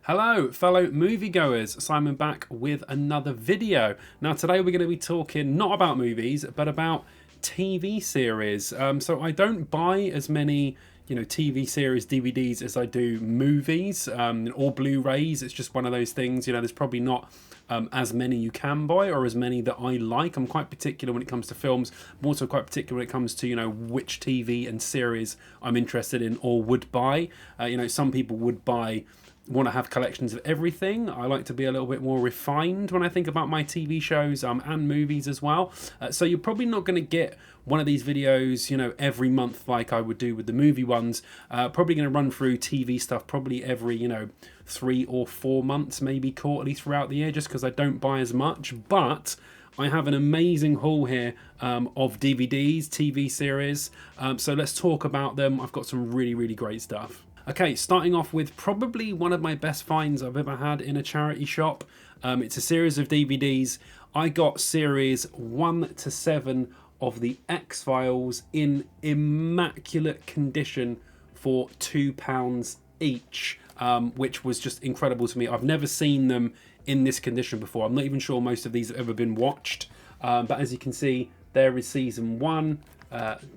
Hello fellow moviegoers, Simon back with another video. Now today we're going to be talking not about movies but about TV series. So I don't buy as many TV series DVDs as I do movies or Blu-rays. It's just one of those things, there's probably not as many you can buy or as many that I like. I'm quite particular when it comes to films. I'm also quite particular when it comes to which TV and series I'm interested in or would buy. Some people would want to have collections of everything. I like to be a little bit more refined when I think about my TV shows and movies as well. So you're probably not going to get one of these videos, every month like I would do with the movie ones. Probably going to run through TV stuff probably every, 3 or 4 months, maybe quarterly throughout the year, just because I don't buy as much. But I have an amazing haul here of DVDs, TV series. So let's talk about them. I've got some really, really great stuff. Okay, starting off with probably one of my best finds I've ever had in a charity shop. It's a series of DVDs. I got series 1 to 7 of the X-Files in immaculate condition for £2 each, which was just incredible to me. I've never seen them in this condition before. I'm not even sure most of these have ever been watched. But as you can see, there is season 1.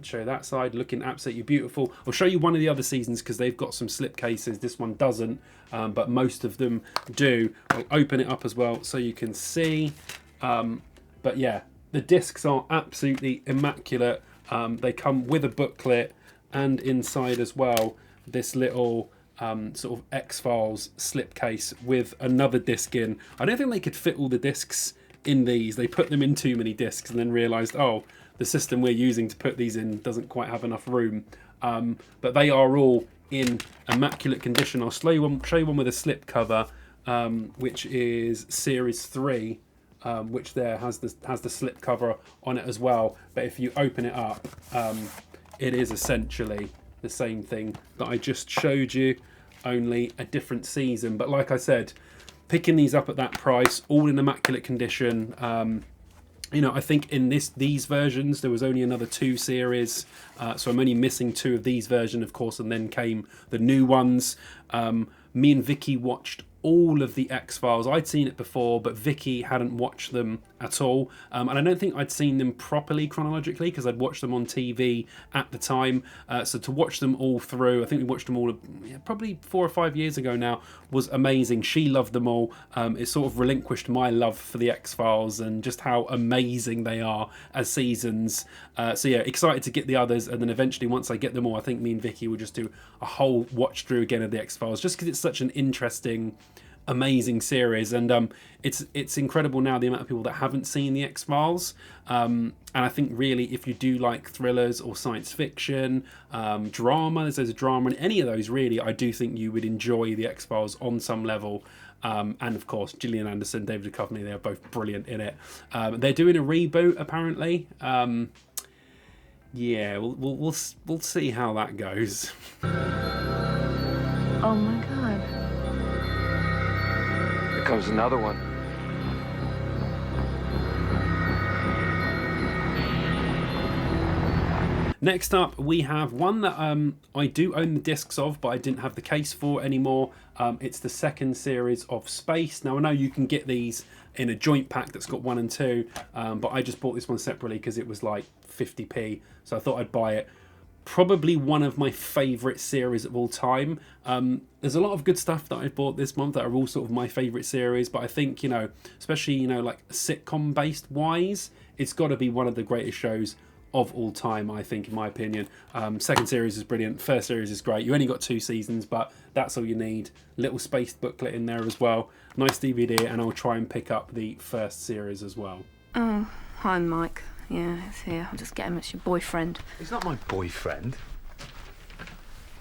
Show that side, looking absolutely beautiful. I'll show you one of the other seasons because they've got some slip cases. This one doesn't, but most of them do. I'll open it up as well so you can see. But yeah, the discs are absolutely immaculate. They come with a booklet and inside as well this little sort of X-Files slipcase with another disc in. I don't think they could fit all the discs in these. They put them in too many discs and then realised, oh, the system we're using to put these in doesn't quite have enough room. But they are all in immaculate condition. I'll show you one with a slip cover, which is series 3, which there has the slip cover on it as well. But if you open it up, it is essentially the same thing that I just showed you, only a different season. But like I said, picking these up at that price, all in immaculate condition. I think in these versions there was only another 2 series, so I'm only missing 2 of these versions, of course, and then came the new ones. Me and Vicky watched all of the X-Files. I'd seen it before, but Vicky hadn't watched them at all, and I don't think I'd seen them properly chronologically because I'd watched them on TV at the time. So to watch them all through, I think we watched them all probably 4 or 5 years ago now, was amazing. She loved them all. It sort of relinquished my love for the X-Files and just how amazing they are as seasons. So yeah, excited to get the others, and then eventually once I get them all, I think me and Vicky will just do a whole watch through again of the X-Files, just because it's such an interesting, amazing series. And it's incredible now the amount of people that haven't seen the X-Files, and I think really if you do like thrillers or science fiction, drama, there's a drama in any of those, really I do think you would enjoy the X-Files on some level. And of course Gillian Anderson, David Duchovny, they are both brilliant in it. They're doing a reboot apparently. Yeah, we'll see how that goes. Oh my god. Here comes another one. Next up, we have one that I do own the discs of, but I didn't have the case for anymore. It's the second series of Space. Now, I know you can get these in a joint pack that's got 1 and 2, but I just bought this one separately because it was like 50p, so I thought I'd buy it. Probably one of my favourite series of all time. There's a lot of good stuff that I've bought this month that are all sort of my favourite series, but I think, especially, like sitcom based wise, it's got to be one of the greatest shows of all time, I think, in my opinion. Second series is brilliant. First series is great. You only got 2 seasons, but that's all you need. Little space booklet in there as well. Nice DVD, and I'll try and pick up the first series as well. Oh, hi Mike. Yeah, it's here. I'll just get him. It's your boyfriend. He's not my boyfriend.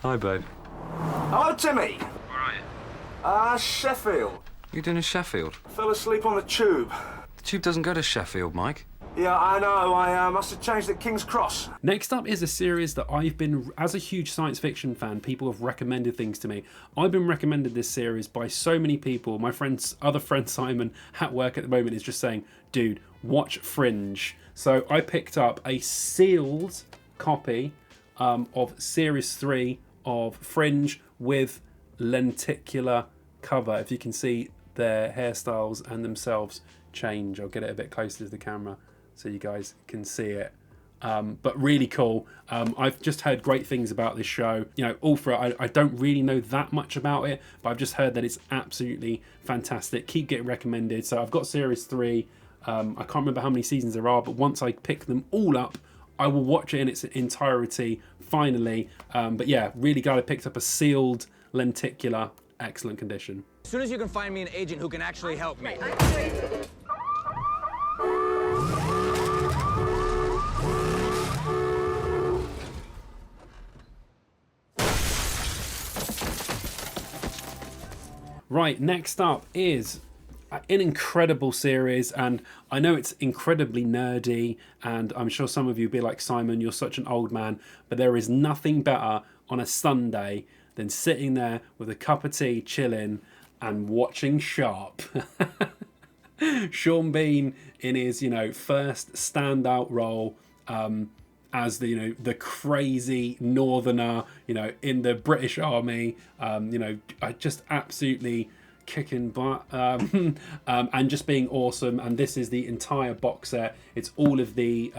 Hi, babe. Hello, Timmy. Where are you? Sheffield. You doing in Sheffield? Fell asleep on the tube. The tube doesn't go to Sheffield, Mike. Yeah, I know. I must have changed at King's Cross. Next up is a series that I've been, as a huge science fiction fan, people have recommended things to me. I've been recommended this series by so many people. My other friend Simon at work at the moment is just saying, dude, watch Fringe. So I picked up a sealed copy of series 3 of Fringe with lenticular cover, if you can see their hairstyles and themselves change. I'll get it a bit closer to the camera so you guys can see it. But really cool. I've just heard great things about this show. You know, all for it. I don't really know that much about it, but I've just heard that it's absolutely fantastic. Keep getting recommended. So I've got series 3. I can't remember how many seasons there are, but once I pick them all up, I will watch it in its entirety finally. But yeah, really glad I picked up a sealed lenticular, excellent condition. As soon as you can find me an agent who can actually help me. Right, next up is an incredible series, and I know it's incredibly nerdy, and I'm sure some of you will be like, Simon, you're such an old man, but there is nothing better on a Sunday than sitting there with a cup of tea, chilling, and watching Sharpe. Sean Bean in his, first standout role as the crazy northerner, in the British Army, I just absolutely kicking butt, and just being awesome. And this is the entire box set. It's all of the,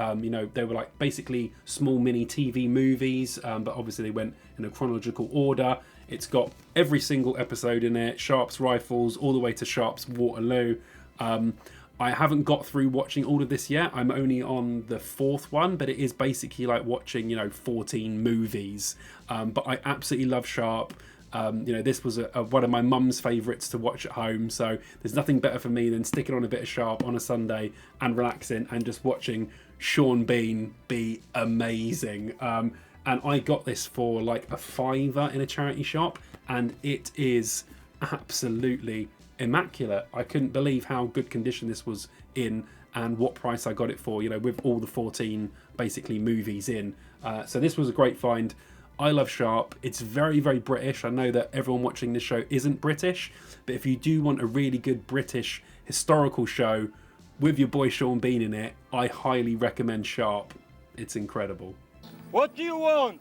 they were like basically small mini TV movies, but obviously they went in a chronological order. It's got every single episode in it, Sharpe's Rifles, all the way to Sharpe's Waterloo. I haven't got through watching all of this yet. I'm only on the 4th one, but it is basically like watching, 14 movies. But I absolutely love Sharpe. This was one of my mum's favourites to watch at home. So there's nothing better for me than sticking on a bit of Sharpe on a Sunday and relaxing and just watching Sean Bean be amazing. And I got this for like a £5 in a charity shop, and it is absolutely immaculate. I couldn't believe how good condition this was in and what price I got it for, with all the 14 basically movies in. So this was a great find. I love Sharpe. It's very, very British. I know that everyone watching this show isn't British, but if you do want a really good British historical show with your boy Sean Bean in it, I highly recommend Sharpe. It's incredible. What do you want?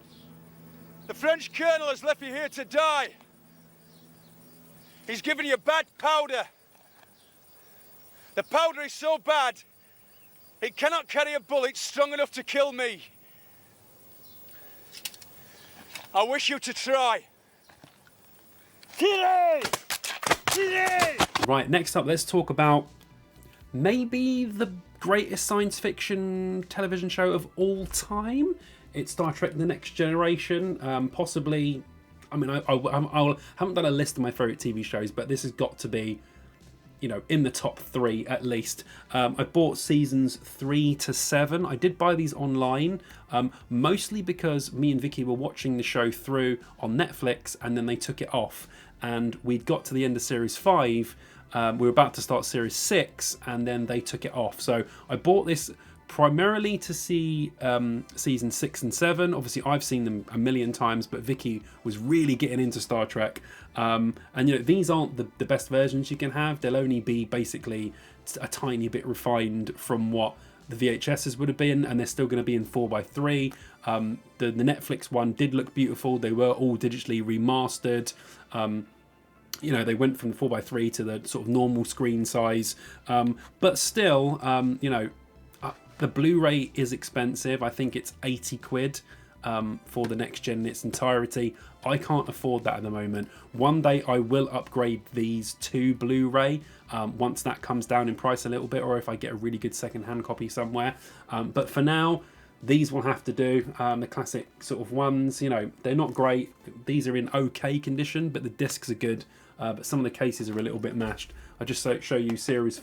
The French colonel has left you here to die. He's given you bad powder. The powder is so bad, it cannot carry a bullet strong enough to kill me. I wish you to try. Right, next up, let's talk about maybe the greatest science fiction television show of all time. It's Star Trek The Next Generation, possibly. I mean, I haven't done a list of my favourite TV shows, but this has got to be, in the top 3 at least. I bought seasons 3 to 7. I did buy these online, mostly because me and Vicky were watching the show through on Netflix, and then they took it off. And we'd got to the end of series 5. We were about to start series 6, and then they took it off. So I bought this primarily to see season 6 and 7. Obviously I've seen them a million times, but Vicky was really getting into Star Trek, and these aren't the best versions you can have. They'll only be basically a tiny bit refined from what the VHSs would have been, and they're still going to be in 4:3. The Netflix one did look beautiful. They were all digitally remastered. They went from the 4:3 to the sort of normal screen size, but still, the Blu-ray is expensive. I think it's 80 quid for the next gen in its entirety. I can't afford that at the moment. One day I will upgrade these to Blu-ray once that comes down in price a little bit, or if I get a really good second-hand copy somewhere. But for now, these will have to do. The classic sort of ones, they're not great. These are in okay condition, but the discs are good. But some of the cases are a little bit mashed. I'll just show you series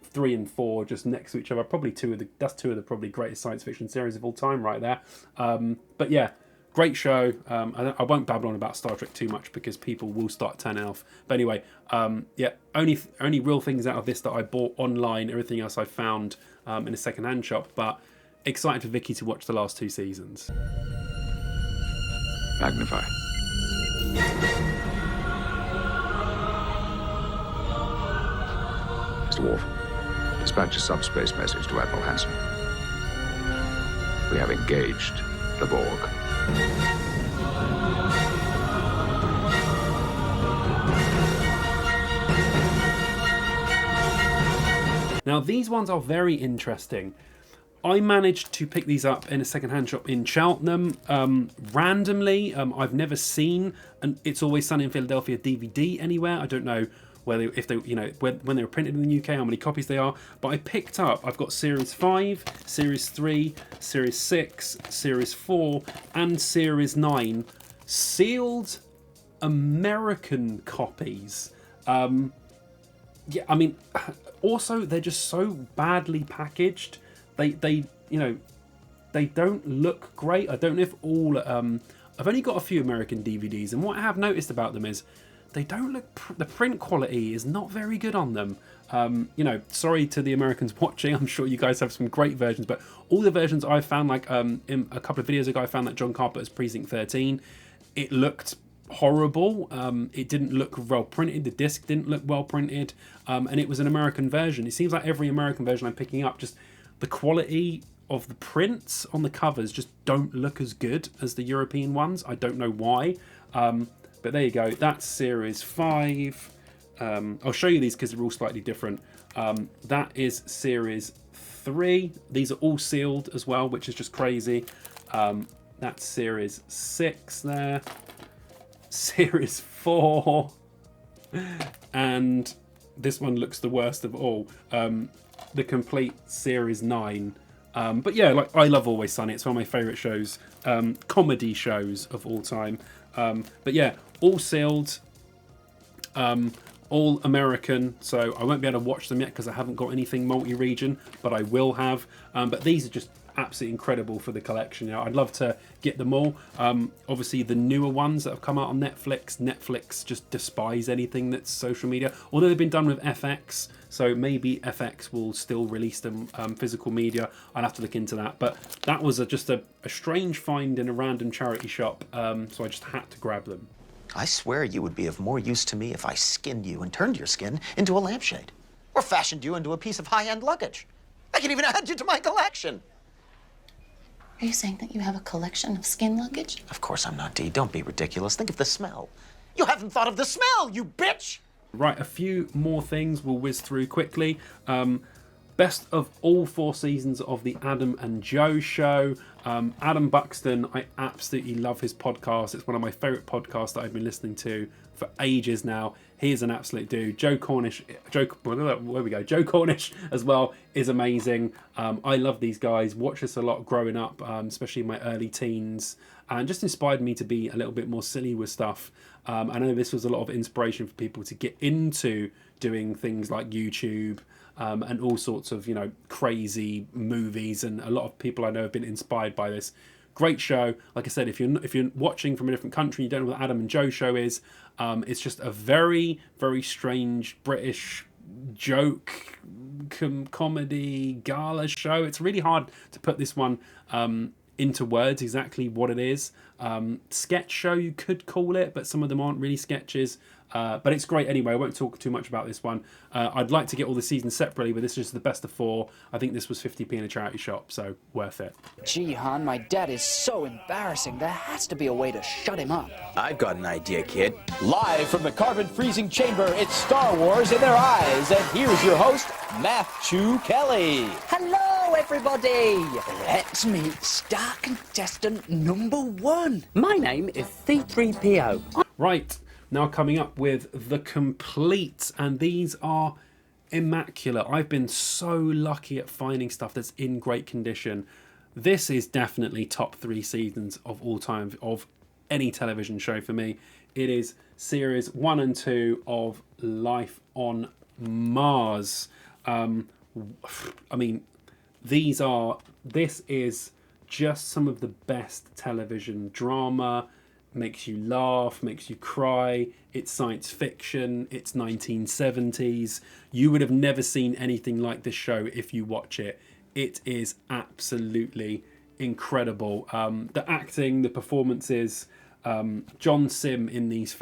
3 and 4 just next to each other. Probably two of the probably greatest science fiction series of all time right there. But yeah, great show. I won't babble on about Star Trek too much because people will start turning off. But anyway, only real things out of this that I bought online. Everything else I found in a second-hand shop. But excited for Vicky to watch the last 2 seasons. Magnify. Mr. Worf, dispatch a subspace message to Admiral Hansen. We have engaged the Borg. Now, these ones are very interesting. I managed to pick these up in a second-hand shop in Cheltenham randomly. I've never seen an It's Always Sunny in Philadelphia DVD anywhere. I don't know whether if they, you know, when they were printed in the UK, how many copies they are. But I picked up. I've got Series 5, Series 3, Series 6, Series 4, and Series 9 sealed American copies. Yeah, I mean, also they're just so badly packaged. They you know, they don't look great. I don't know if all I've only got a few American DVDs, and what I have noticed about them is they don't look the print quality is not very good on them. You know, sorry to the Americans watching, I'm sure you guys have some great versions, but all the versions I've found, like in a couple of videos ago I found that John Carpenter's Precinct 13, it looked horrible. It didn't look well printed, the disc didn't look well printed, and it was an American version. It seems like every American version I'm picking up, just the quality of the prints on the covers just don't look as good as the European ones. I don't know why, but there you go. That's Series 5. I'll show you these because they're all slightly different. That is Series 3. These are all sealed as well, which is just crazy. That's Series 6 there. Series 4. And this one looks the worst of all. The complete Series 9. But yeah, like I love Always Sunny. It's one of my favourite shows, comedy shows of all time. But yeah, all sealed, all American. So I won't be able to watch them yet because I haven't got anything multi-region, but I will have. But these are just absolutely incredible for the collection. You know, I'd love to get them all. Obviously, the newer ones that have come out on Netflix just despise anything that's social media. Although they've been done with FX, so maybe FX will still release them physical media. I'll have to look into that. But that was just a strange find in a random charity shop, so I just had to grab them. I swear you would be of more use to me if I skinned you and turned your skin into a lampshade, or fashioned you into a piece of high-end luggage. I can even add you to my collection. Are you saying that you have a collection of skin luggage? Of course I'm not, Dee. Don't be ridiculous. Think of the smell. You haven't thought of the smell, you bitch! Right, a few more things we'll whiz through quickly. Best of all 4 seasons of the Adam and Joe show. Adam Buxton, I absolutely love his podcast. It's one of my favourite podcasts that I've been listening to for ages now. He is an absolute dude. Joe Cornish as well is amazing. I love these guys. Watched this a lot growing up, especially in my early teens, and just inspired me to be a little bit more silly with stuff. I know this was a lot of inspiration for people to get into doing things like YouTube and all sorts of, you know, crazy movies, and a lot of people I know have been inspired by this. Great show. Like I said, if you're watching from a different country, you don't know what the Adam and Joe show is. It's just a very, very strange British joke comedy gala show. It's really hard to put this one into words exactly what it is. Sketch show you could call it, but some of them aren't really sketches. But it's great anyway. I won't talk too much about this one. I'd like to get all the seasons separately, but this is just the best of 4. I think this was 50p in a charity shop, so worth it. Gee, hon, my dad is so embarrassing. There has to be a way to shut him up. I've got an idea, kid. Live from the carbon freezing chamber, it's Star Wars in their eyes. And here's your host, Matthew Kelly. Hello, everybody. Let's meet star contestant number 1. My name is C3PO. Right. Now coming up with the complete, and these are immaculate. I've been so lucky at finding stuff that's in great condition. This is definitely top 3 seasons of all time of any television show for me. It is series 1 and 2 of Life on Mars. I mean, this is just some of the best television drama. Makes you laugh, makes you cry. It's science fiction. It's 1970s. You would have never seen anything like this show if you watch it. It is absolutely incredible. The acting, the performances, John Sim in these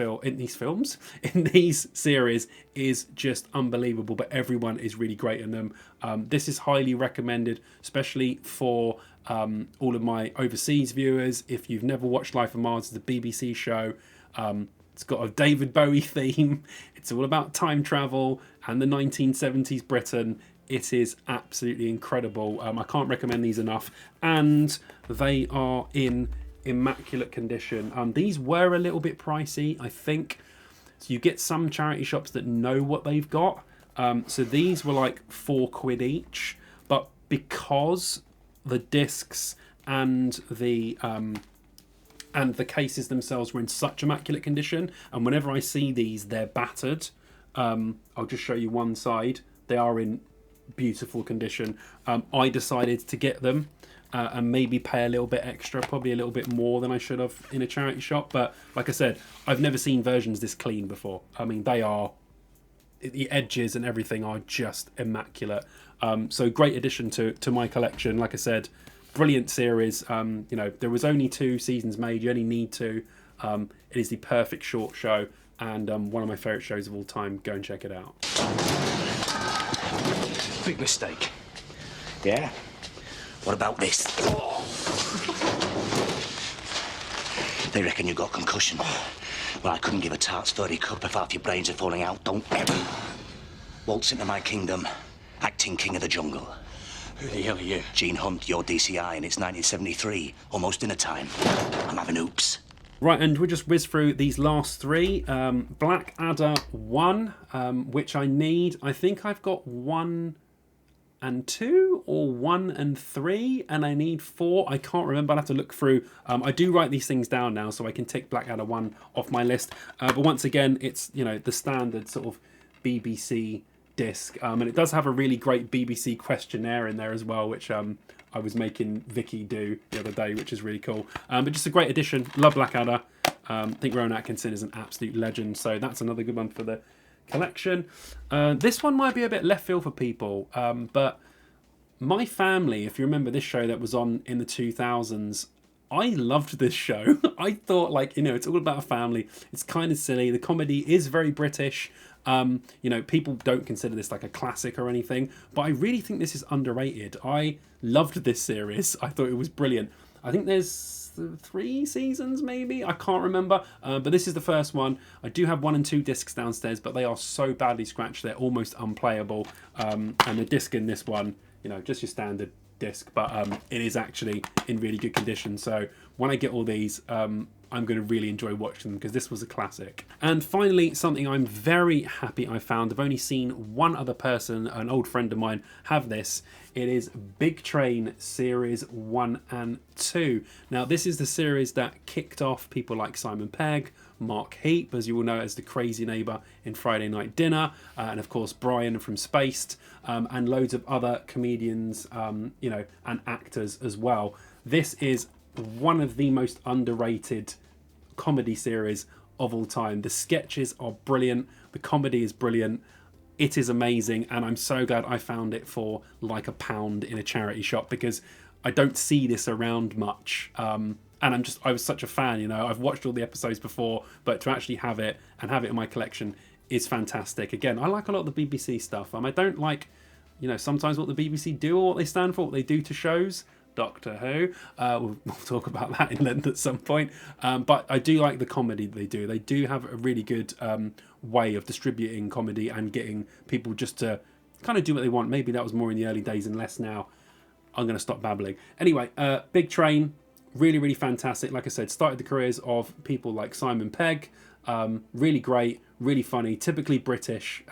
series is just unbelievable. But everyone is really great in them. This is highly recommended, especially for all of my overseas viewers. If you've never watched Life on Mars, it's a BBC show. It's got a David Bowie theme. It's all about time travel and the 1970s Britain. It is absolutely incredible. I can't recommend these enough, and they are in immaculate condition. These were a little bit pricey, I think. So you get some charity shops that know what they've got. So these were like £4 each, but because the discs and the cases themselves were in such immaculate condition, and whenever I see these, they're battered. I'll just show you one side. They are in beautiful condition. I decided to get them and maybe pay a little bit extra, probably a little bit more than I should have in a charity shop. But like I said, I've never seen versions this clean before. I mean, they are, the edges and everything are just immaculate. So great addition to my collection. Like I said, brilliant series. You know, there was only 2 seasons made. You only need 2. It is the perfect short show, and one of my favourite shows of all time. Go and check it out. Big mistake. Yeah? What about this? They reckon you got concussion. Well, I couldn't give a tart's 30 cup if half your brains are falling out. Don't ever waltz into my kingdom, acting king of the jungle. Who the hell are you? Gene Hunt, your DCI, and it's 1973. Almost dinner time. I'm having oops. Right, and we'll just whiz through these last 3. Blackadder 1, which I need. I think I've got 1 and 2 or 1 and 3, and I need 4. I can't remember. I'll have to look through. I do write these things down now, so I can tick Blackadder 1 off my list. But once again, it's, you know, the standard sort of BBC disc, and it does have a really great BBC questionnaire in there as well, which I was making Vicky do the other day, which is really cool. But just a great addition. Love Blackadder. I think Rowan Atkinson is an absolute legend, so that's another good one for the collection. This one might be a bit left field for people, but my family, if you remember this show that was on in the 2000s, I loved this show. I thought, like, you know, it's all about a family. It's kind of silly. The comedy is very British. You know, people don't consider this like a classic or anything, but I really think this is underrated. I loved this series. I thought it was brilliant. I think there's 3 seasons maybe, I can't remember, but this is the first one. I do have 1 and 2 discs downstairs, but they are so badly scratched they're almost unplayable. And the disc in this one, you know, just your standard disc, but it is actually in really good condition. So when I get all these, I'm going to really enjoy watching them because this was a classic. And finally, something I'm very happy I found. I've only seen one other person, an old friend of mine, have this. It is Big Train Series 1 and 2. Now, this is the series that kicked off people like Simon Pegg, Mark Heap, as you will know as the crazy neighbour in Friday Night Dinner, and of course Brian from Spaced, and loads of other comedians, you know, and actors as well. This is one of the most underrated comedy series of all time. The sketches are brilliant, the comedy is brilliant, it is amazing, and I'm so glad I found it for like £1 in a charity shop because I don't see this around much. And I was such a fan, you know. I've watched all the episodes before, but to actually have it and have it in my collection is fantastic. Again, I like a lot of the BBC stuff. I don't like, you know, sometimes what the BBC do or what they stand for, what they do to shows. Doctor Who. We'll talk about that in length at some point. But I do like the comedy they do. They do have a really good way of distributing comedy and getting people just to kind of do what they want. Maybe that was more in the early days and less now. I'm going to stop babbling. Anyway, Big Train, really, really fantastic. Like I said, started the careers of people like Simon Pegg. Really great, really funny, typically British,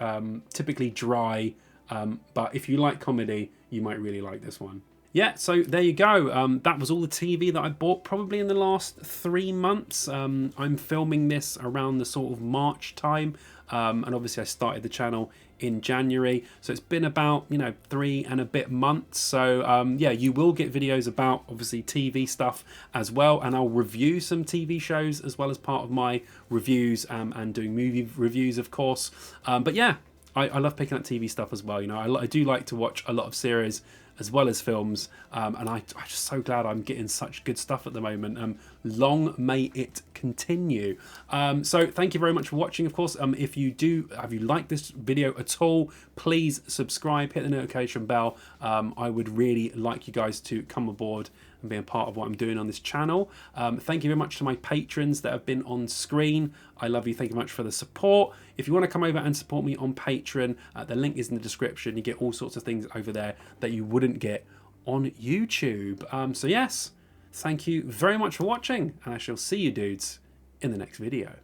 typically dry. But if you like comedy, you might really like this one. Yeah, so there you go. That was all the TV that I bought probably in the last 3 months. I'm filming this around the sort of March time. And obviously I started the channel in January. So it's been about, you know, 3 and a bit months. So yeah, you will get videos about obviously TV stuff as well. And I'll review some TV shows as well as part of my reviews and doing movie reviews, of course. But yeah, I love picking up TV stuff as well. You know, I do like to watch a lot of series as well as films, and I'm just so glad I'm getting such good stuff at the moment. Long may it continue. So thank you very much for watching. Of course, if you like this video at all, please subscribe, hit the notification bell. I would really like you guys to come aboard and be a part of what I'm doing on this channel. Thank you very much to my patrons that have been on screen. I love you. Thank you very much for the support. If you want to come over and support me on Patreon, the link is in the description. You get all sorts of things over there that you wouldn't get on YouTube. So yes, thank you very much for watching, and I shall see you dudes in the next video.